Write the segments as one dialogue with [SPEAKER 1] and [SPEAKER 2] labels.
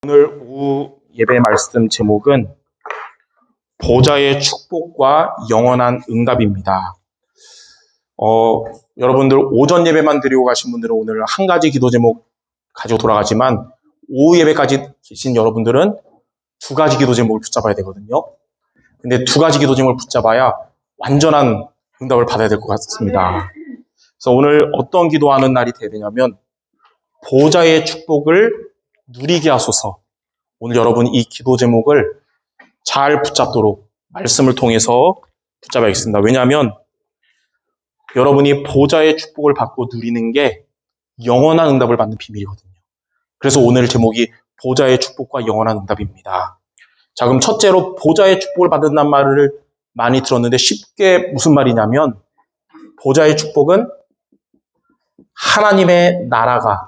[SPEAKER 1] 오늘 오후 예배 말씀 제목은 보좌의 축복과 영원한 응답입니다. 여러분들 오전 예배만 드리고 가신 분들은 오늘 한 가지 기도 제목 가지고 돌아가지만 오후 예배까지 계신 여러분들은 두 가지 기도 제목을 붙잡아야 되거든요. 근데 두 가지 기도 제목을 붙잡아야 완전한 응답을 받아야 될 것 같습니다. 그래서 오늘 어떤 기도하는 날이 되야 되냐면 보좌의 축복을 누리게 하소서. 오늘 여러분 이 기도 제목을 잘 붙잡도록 말씀을 통해서 붙잡아야겠습니다. 왜냐하면 여러분이 보좌의 축복을 받고 누리는 게 영원한 응답을 받는 비밀이거든요. 그래서 오늘 제목이 보좌의 축복과 영원한 응답입니다. 자, 그럼 첫째로 보좌의 축복을 받는다는 말을 많이 들었는데 쉽게 무슨 말이냐면 보좌의 축복은 하나님의 나라가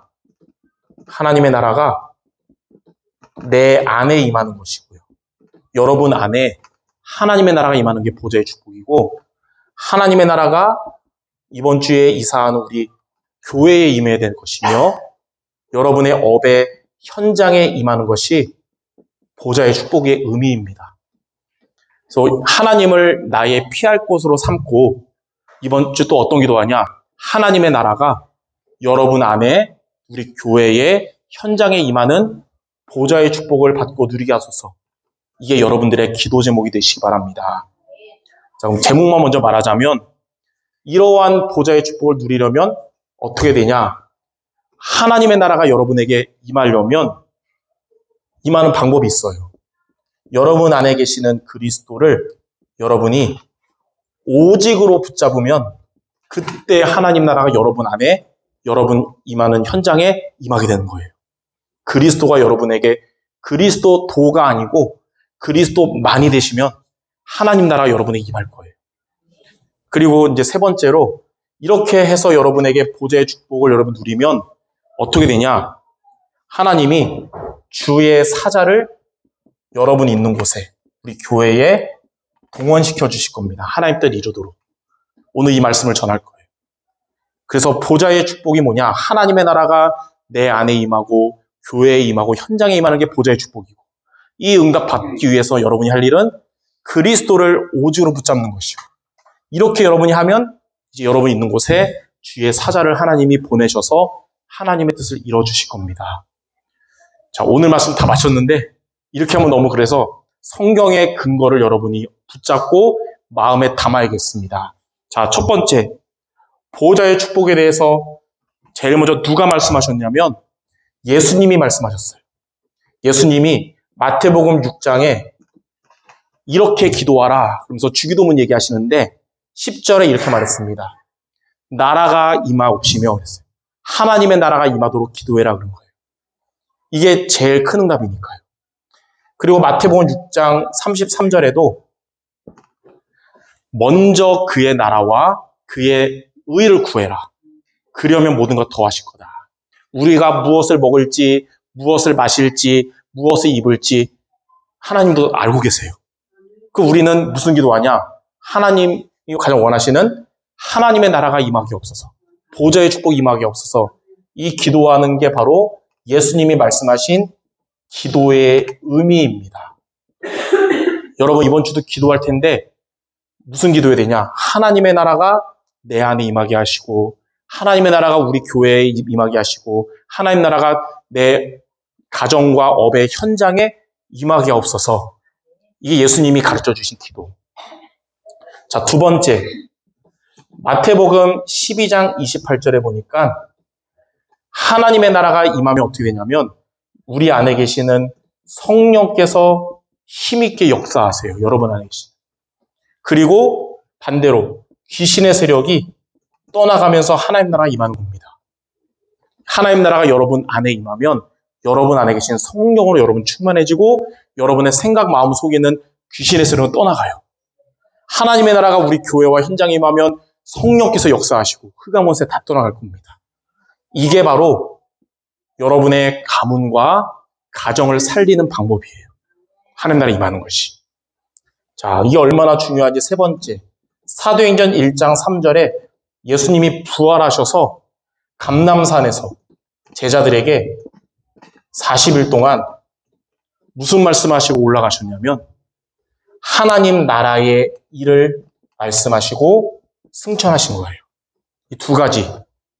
[SPEAKER 1] 내 안에 임하는 것이고요. 여러분 안에 하나님의 나라가 임하는 게 보좌의 축복이고 하나님의 나라가 이번 주에 이사하는 우리 교회에 임해야 될 것이며 여러분의 업의 현장에 임하는 것이 보좌의 축복의 의미입니다. 그래서 하나님을 나의 피할 곳으로 삼고 이번 주 또 어떤 기도하냐? 하나님의 나라가 여러분 안에 우리 교회의 현장에 임하는 보좌의 축복을 받고 누리게 하소서. 이게 여러분들의 기도 제목이 되시기 바랍니다. 자, 그럼 제목만 먼저 말하자면 이러한 보좌의 축복을 누리려면 어떻게 되냐? 하나님의 나라가 여러분에게 임하려면 임하는 방법이 있어요. 여러분 안에 계시는 그리스도를 여러분이 오직으로 붙잡으면 그때 하나님 나라가 여러분 안에 여러분 임하는 현장에 임하게 되는 거예요. 그리스도가 여러분에게 그리스도도가 아니고 그리스도만이 되시면 하나님 나라가 여러분에게 임할 거예요. 그리고 이제 세 번째로 이렇게 해서 여러분에게 보좌의 축복을 여러분 누리면 어떻게 되냐? 하나님이 주의 사자를 여러분 있는 곳에 우리 교회에 동원시켜 주실 겁니다. 하나님 뜻 이루도록. 오늘 이 말씀을 전할 거예요. 그래서 보좌의 축복이 뭐냐? 하나님의 나라가 내 안에 임하고 교회에 임하고 현장에 임하는 게 보좌의 축복이고 이 응답 받기 위해서 여러분이 할 일은 그리스도를 오직으로 붙잡는 것이고 이렇게 여러분이 하면 이제 여러분이 있는 곳에 주의 사자를 하나님이 보내셔서 하나님의 뜻을 이뤄주실 겁니다. 자, 오늘 말씀 다 마쳤는데 이렇게 하면 너무 그래서 성경의 근거를 여러분이 붙잡고 마음에 담아야겠습니다. 자, 첫 번째 보좌의 축복에 대해서 제일 먼저 누가 말씀하셨냐면 예수님이 말씀하셨어요. 예수님이 마태복음 6장에 이렇게 기도하라 그러면서 주기도문 얘기하시는데 10절에 이렇게 말했습니다. 나라가 임하옵시며 그랬어요. 하나님의 나라가 임하도록 기도해라 그런 거예요. 이게 제일 큰 응답이니까요. 그리고 마태복음 6장 33절에도 먼저 그의 나라와 그의 의를 구해라. 그러면 모든 것 더하실 거다. 우리가 무엇을 먹을지, 무엇을 마실지, 무엇을 입을지 하나님도 알고 계세요. 우리는 무슨 기도하냐? 하나님이 가장 원하시는 하나님의 나라가 임하게 없어서, 보좌의 축복이 임하게 없어서 이 기도하는 게 바로 예수님이 말씀하신 기도의 의미입니다. 여러분 이번 주도 기도할 텐데 무슨 기도해야 되냐? 하나님의 나라가 내 안에 임하게 하시고 하나님의 나라가 우리 교회에 임하게 하시고 하나님 나라가 내 가정과 업의 현장에 임하게 없어서 이게 예수님이 가르쳐 주신 기도. 자, 두 번째 마태복음 12장 28절에 보니까 하나님의 나라가 임하면 어떻게 되냐면 우리 안에 계시는 성령께서 힘있게 역사하세요. 여러분 안에 계시는. 그리고 반대로 귀신의 세력이 떠나가면서 하나님 나라가 임하는 겁니다. 하나님 나라가 여러분 안에 임하면 여러분 안에 계신 성령으로 여러분 충만해지고 여러분의 생각, 마음 속에 있는 귀신의 세력은 떠나가요. 하나님의 나라가 우리 교회와 현장에 임하면 성령께서 역사하시고 흑암원세 다 떠나갈 겁니다. 이게 바로 여러분의 가문과 가정을 살리는 방법이에요. 하나님 나라에 임하는 것이. 자, 이게 얼마나 중요한지 세 번째. 사도행전 1장 3절에 예수님이 부활하셔서 감람산에서 제자들에게 40일 동안 무슨 말씀하시고 올라가셨냐면 하나님 나라의 일을 말씀하시고 승천하신 거예요. 이 두 가지.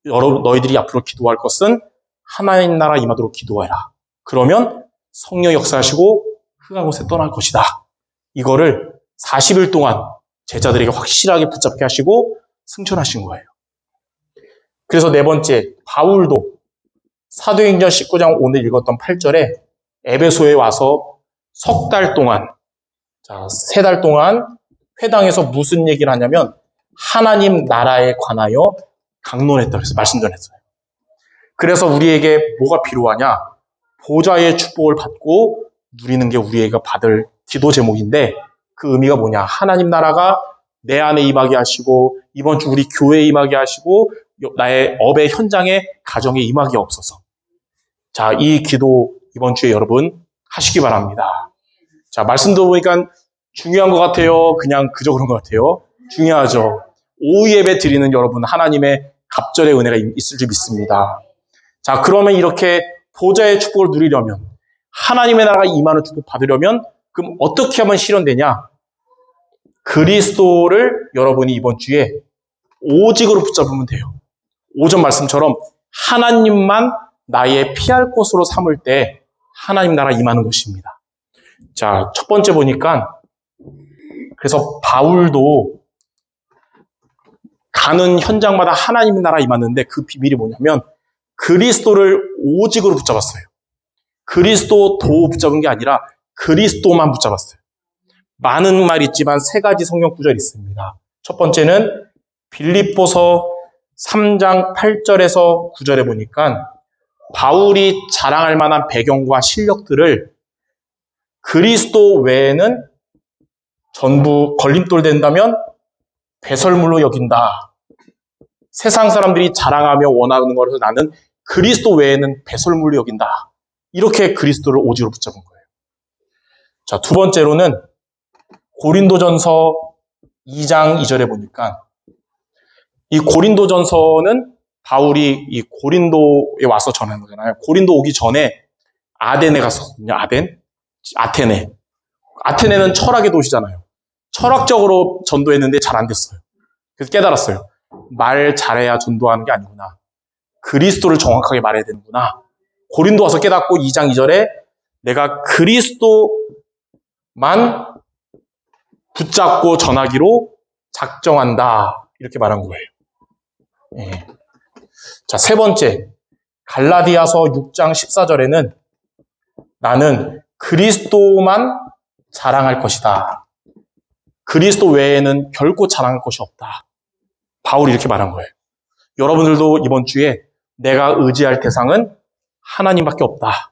[SPEAKER 1] 너희들이 앞으로 기도할 것은 하나님 나라 임하도록 기도해라. 그러면 성령 역사하시고 흑암 곳에 떠날 것이다. 이거를 40일 동안 제자들에게 확실하게 붙잡게 하시고 승천하신 거예요. 그래서 네 번째, 바울도 사도행전 19장 오늘 읽었던 8절에 에베소에 와서 석 달 동안, 세 달 동안 회당에서 무슨 얘기를 하냐면 하나님 나라에 관하여 강론했다. 그래서 말씀 전했어요. 그래서 우리에게 뭐가 필요하냐? 보좌의 축복을 받고 누리는 게 우리가 받을 기도 제목인데 그 의미가 뭐냐? 하나님 나라가 내 안에 임하게 하시고 이번 주 우리 교회에 임하게 하시고 나의 업의 현장에 가정에 임하게 없어서. 자, 이 기도 이번 주에 여러분 하시기 바랍니다. 자, 말씀 들어보니까 중요한 것 같아요? 그냥 그저 그런 것 같아요? 중요하죠. 오후 예배 드리는 여러분 하나님의 갑절의 은혜가 있을 줄 믿습니다. 자, 그러면 이렇게 보좌의 축복을 누리려면 하나님의 나라가 임하는 축복 받으려면 그럼 어떻게 하면 실현되냐? 그리스도를 여러분이 이번 주에 오직으로 붙잡으면 돼요. 오전 말씀처럼 하나님만 나의 피할 곳으로 삼을 때 하나님 나라 임하는 것입니다. 자, 첫 번째 보니까 그래서 바울도 가는 현장마다 하나님 나라 임하는데 그 비밀이 뭐냐면 그리스도를 오직으로 붙잡았어요. 그리스도 도 붙잡은 게 아니라 그리스도만 붙잡았어요. 많은 말 있지만 세 가지 성경 구절이 있습니다. 첫 번째는 빌립보서 3장 8절에서 9절에 보니까 바울이 자랑할 만한 배경과 실력들을 그리스도 외에는 전부 걸림돌 된다면 배설물로 여긴다. 세상 사람들이 자랑하며 원하는 것을 나는 그리스도 외에는 배설물로 여긴다. 이렇게 그리스도를 오직으로 붙잡은 거예요. 자, 두 번째로는 고린도전서 2장 2절에 보니까 이 고린도전서는 바울이 이 고린도에 와서 전하는 거잖아요. 고린도 오기 전에 아덴에 갔었거든요. 아테네. 아테네는 철학의 도시잖아요. 철학적으로 전도했는데 잘 안 됐어요. 그래서 깨달았어요. 말 잘해야 전도하는 게 아니구나. 그리스도를 정확하게 말해야 되는구나. 고린도 와서 깨닫고 2장 2절에 내가 그리스도만 붙잡고 전하기로 작정한다. 이렇게 말한 거예요. 예. 자, 세 번째. 갈라디아서 6장 14절에는 나는 그리스도만 자랑할 것이다. 그리스도 외에는 결코 자랑할 것이 없다. 바울이 이렇게 말한 거예요. 여러분들도 이번 주에 내가 의지할 대상은 하나님밖에 없다.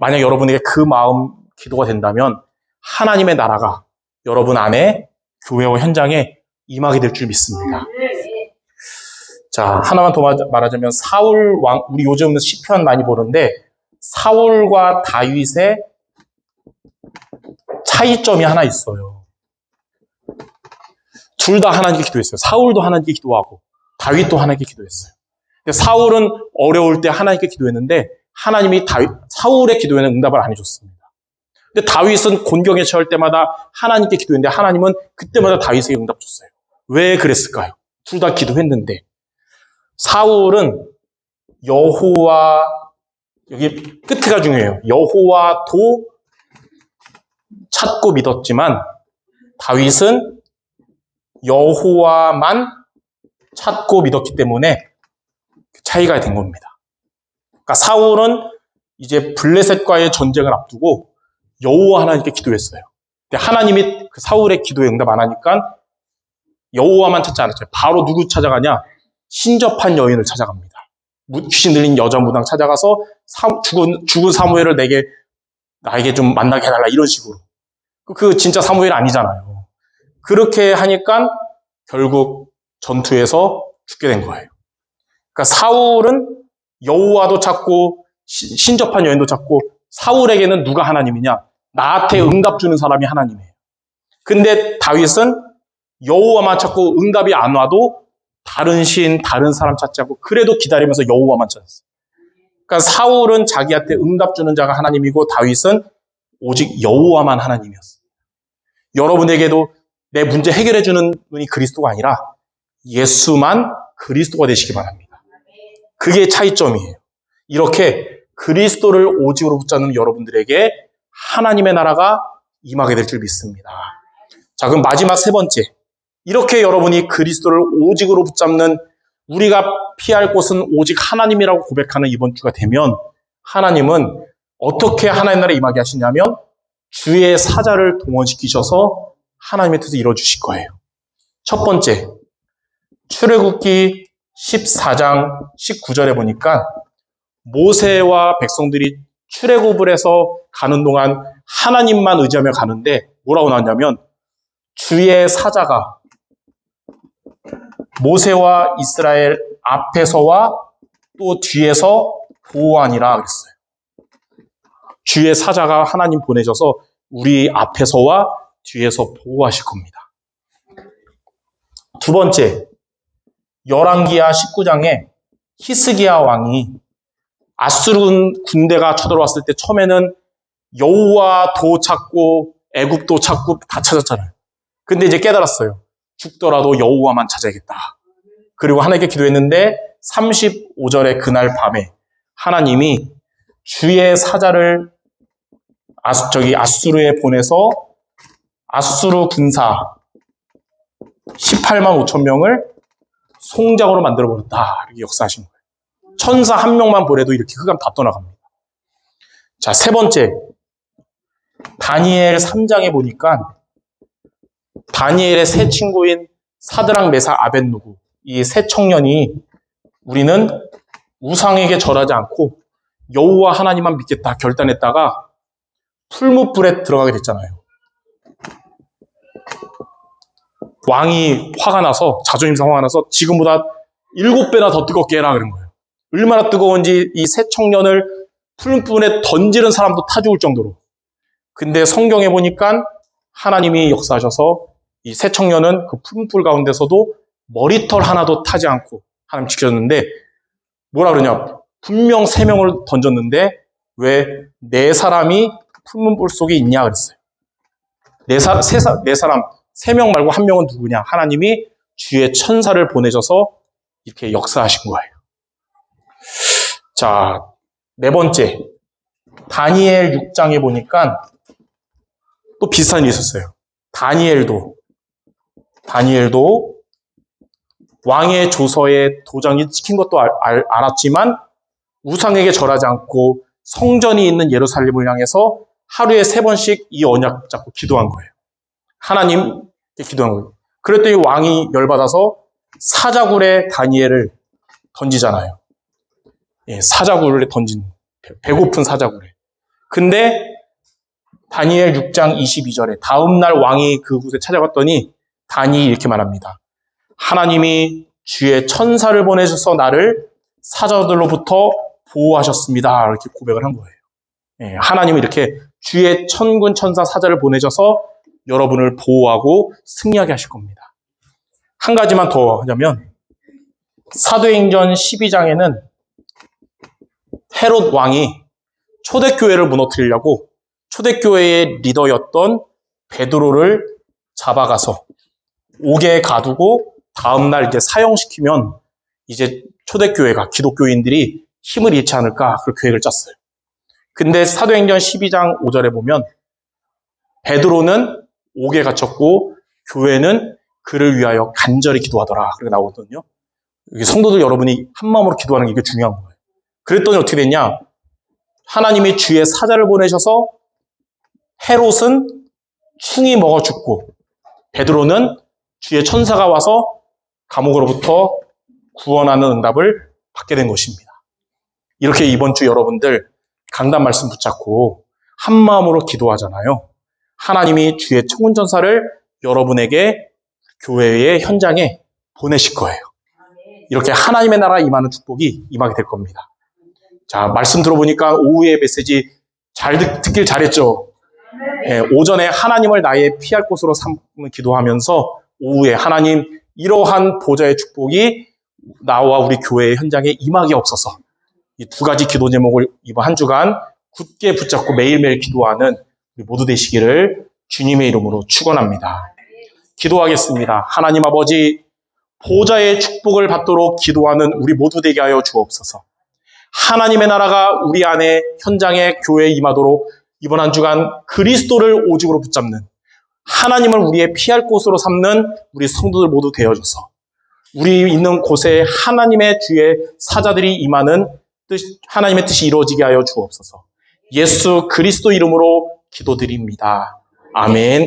[SPEAKER 1] 만약 여러분에게 그 마음 기도가 된다면 하나님의 나라가 여러분 안에 교회와 현장에 임하게 될 줄 믿습니다. 자, 하나만 더 말하자면 사울 왕, 우리 요즘은 시편 많이 보는데 사울과 다윗의 차이점이 하나 있어요. 둘 다 하나님께 기도했어요. 사울도 하나님께 기도하고 다윗도 하나님께 기도했어요. 근데 사울은 어려울 때 하나님께 기도했는데 하나님이 사울의 기도에는 응답을 안 해줬습니다. 근데 다윗은 곤경에 처할 때마다 하나님께 기도했는데 하나님은 그때마다 다윗에게 응답 줬어요. 왜 그랬을까요? 둘 다 기도했는데 사울은 여호와, 여기 끝에가 중요해요. 여호와도 찾고 믿었지만 다윗은 여호와만 찾고 믿었기 때문에 차이가 된 겁니다. 그러니까 사울은 이제 블레셋과의 전쟁을 앞두고 여호와 하나님께 기도했어요. 근데 하나님이 그 사울의 기도에 응답 안 하니까 여호와만 찾지 않았어요. 바로 누구 찾아가냐? 신접한 여인을 찾아갑니다. 귀신 들린 여자 무당 찾아가서 죽은 사무엘을 나에게 좀 만나게 해달라 이런 식으로. 그 진짜 사무엘 아니잖아요. 그렇게 하니까 결국 전투에서 죽게 된 거예요. 그러니까 사울은 여호와도 찾고 신접한 여인도 찾고 사울에게는 누가 하나님이냐? 나한테 응답 주는 사람이 하나님이에요. 근데 다윗은 여호와만 찾고 응답이 안 와도 다른 신, 다른 사람 찾지 않고 그래도 기다리면서 여호와만 찾았어요. 그러니까 사울은 자기한테 응답 주는 자가 하나님이고 다윗은 오직 여호와만 하나님이었습니다. 여러분에게도 내 문제 해결해주는 분이 그리스도가 아니라 예수만 그리스도가 되시기 바랍니다. 그게 차이점이에요. 이렇게 그리스도를 오직으로 붙잡는 여러분들에게 하나님의 나라가 임하게 될 줄 믿습니다. 자, 그럼 마지막 세 번째. 이렇게 여러분이 그리스도를 오직으로 붙잡는 우리가 피할 곳은 오직 하나님이라고 고백하는 이번 주가 되면 하나님은 어떻게 하나님의 나라에 임하게 하시냐면 주의 사자를 동원시키셔서 하나님의 뜻을 이루어주실 거예요. 첫 번째, 출애굽기 14장 19절에 보니까 모세와 백성들이 출애굽을 해서 가는 동안 하나님만 의지하며 가는데 뭐라고 나왔냐면 주의 사자가 모세와 이스라엘 앞에서와 또 뒤에서 보호하니라 그랬어요. 주의 사자가 하나님 보내셔서 우리 앞에서와 뒤에서 보호하실 겁니다. 두 번째, 열왕기하 19장에 히스기야 왕이 아수르 군대가 쳐들어왔을 때 처음에는 여호와도 찾고 애굽도 찾고 다 찾았잖아요. 근데 이제 깨달았어요. 죽더라도 여호와만 찾아야겠다. 그리고 하나님께 기도했는데 35절의 그날 밤에 하나님이 주의 사자를 아수르에 보내서 아수르 군사 18만 5천 명을 송장으로 만들어버렸다. 이렇게 역사하신 거예요. 천사 한 명만 보내도 이렇게 흑암 다 떠나갑니다. 자, 세 번째. 다니엘 3장에 보니까 다니엘의 세 친구인 사드락, 메삭, 아벳느고 이 세 청년이 우리는 우상에게 절하지 않고 여호와 하나님만 믿겠다 결단했다가 풀무불에 들어가게 됐잖아요. 왕이 화가 나서 자존심 상하가 나서 지금보다 7배나 더 뜨겁게 해라 그런 거예요. 얼마나 뜨거운지 이 세 청년을 풀무불에 던지는 사람도 타 죽을 정도로. 근데 성경에 보니까 하나님이 역사하셔서 이 세 청년은 그 풀무불 가운데서도 머리털 하나도 타지 않고 하나님 지켜줬는데 뭐라 그러냐. 분명 3명을 던졌는데 왜 4사람이 풀무불 속에 있냐 그랬어요. 4사람 3명 말고 1명은 누구냐. 하나님이 주의 천사를 보내셔서 이렇게 역사하신 거예요. 자, 네 번째. 다니엘 6장에 보니까 또 비슷한 일이 있었어요. 다니엘도 왕의 조서에 도장이 찍힌 것도 알았지만 우상에게 절하지 않고 성전이 있는 예루살렘을 향해서 하루에 3번씩 이 언약 잡고 기도한 거예요. 하나님께 기도한 거예요. 그랬더니 왕이 열받아서 사자굴에 다니엘을 던지잖아요. 예, 사자굴에 던진, 배고픈 사자굴에. 근데 다니엘 6장 22절에 다음날 왕이 그곳에 찾아갔더니 다니엘이 이렇게 말합니다. 하나님이 주의 천사를 보내셔서 나를 사자들로부터 보호하셨습니다. 이렇게 고백을 한 거예요. 예, 하나님이 이렇게 주의 천군 천사 사자를 보내셔서 여러분을 보호하고 승리하게 하실 겁니다. 한 가지만 더 하자면 사도행전 12장에는 헤롯 왕이 초대교회를 무너뜨리려고 초대교회의 리더였던 베드로를 잡아가서 옥에 가두고 다음날 이제 사형시키면 이제 초대교회가 기독교인들이 힘을 잃지 않을까 그 계획을 짰어요. 근데 사도행전 12장 5절에 보면 베드로는 옥에 갇혔고 교회는 그를 위하여 간절히 기도하더라. 그렇게 나오거든요. 성도들 여러분이 한 마음으로 기도하는 게 이게 중요한 거예요. 그랬더니 어떻게 됐냐? 하나님이 주의 사자를 보내셔서 헤롯은 충이 먹어 죽고 베드로는 주의 천사가 와서 감옥으로부터 구원하는 응답을 받게 된 것입니다. 이렇게 이번 주 여러분들 강단 말씀 붙잡고 한 마음으로 기도하잖아요. 하나님이 주의 천군천사를 여러분에게 교회의 현장에 보내실 거예요. 이렇게 하나님의 나라 임하는 축복이 임하게 될 겁니다. 자, 말씀 들어보니까 오후에 메시지 잘 듣길 잘했죠. 예, 오전에 하나님을 나의 피할 곳으로 삼는 기도하면서 오후에 하나님 이러한 보좌의 축복이 나와 우리 교회의 현장에 임하게 없어서 이 두 가지 기도 제목을 이번 한 주간 굳게 붙잡고 매일매일 기도하는 우리 모두 되시기를 주님의 이름으로 축원합니다. 기도하겠습니다. 하나님 아버지, 보좌의 축복을 받도록 기도하는 우리 모두 되게 하여 주옵소서. 하나님의 나라가 우리 안에 현장에 교회에 임하도록 이번 한 주간 그리스도를 오직으로 붙잡는, 하나님을 우리의 피할 곳으로 삼는 우리 성도들 모두 되어줘서 우리 있는 곳에 하나님의 주의 사자들이 임하는 하나님의 뜻이 이루어지게 하여 주옵소서. 예수 그리스도 이름으로 기도드립니다. 아멘.